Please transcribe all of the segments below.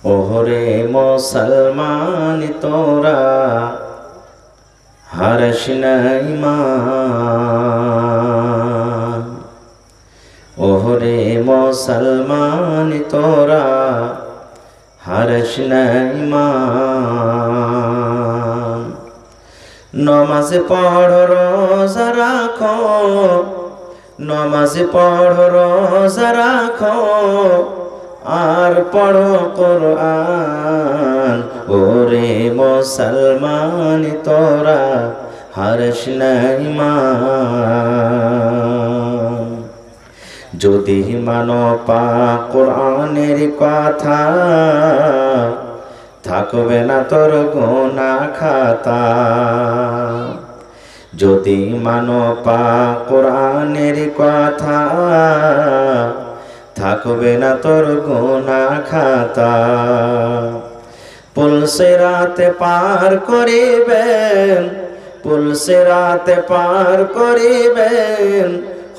ওহরে মুসলমান তোরা হারস না ঈমান। ওহরে মুসলমান তোরা হারস না ঈমান। নমাজ পড় রোজা রাখো, নমাজ পড় রোজা রাখো, আর পড়ো কুরআন। ওরে মুসলমান তোরা হারস না ঈমান। যদি মানো পাক কুরআনের কথা, থাকবে না তোর গুনাহ খাতা। যদি মানো পাক কুরআনের কথা, থাকবে না তোর গুনাহ খাতা। পুল সিরাতে পার করিবেন, পুল সিরাতে পার করিবেন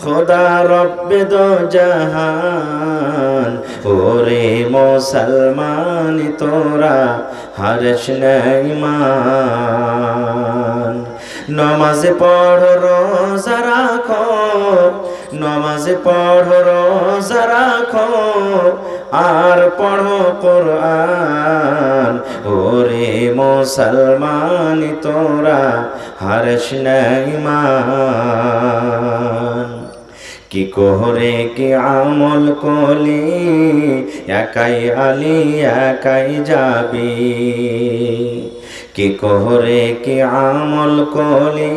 খোদা রব্বে দো জাহান। ওরে মুসলমান তোরা হারস না ঈমান। নমাজ পড় রোজা রাখো, নমাজ পড় রোজা রাখো, আর পড়ো কুরআন। ওরে মুসলমান তোরা হারস না ঈমান। কি করে কি আমল কলি, একাই আলি একাই যাবি। কি করে কি আমল কলি,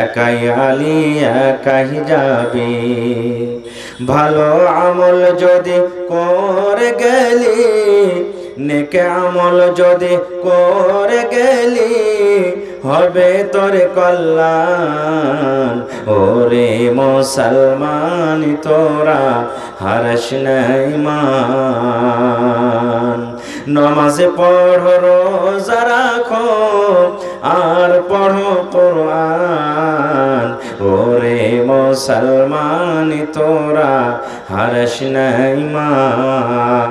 একাই আলি একাই যাবি। ভালো আমল যদি করে গেলি, নেক আমল যদি করে গেলি, হবে তোর কল্যাণ। ওরে মুসলমান তোরা হারস না ঈমান। নমাজ পড় রোজা রাখো, আর পড়ো কুরআন। ওরে মুসলমান তোরা হারস না ঈমান।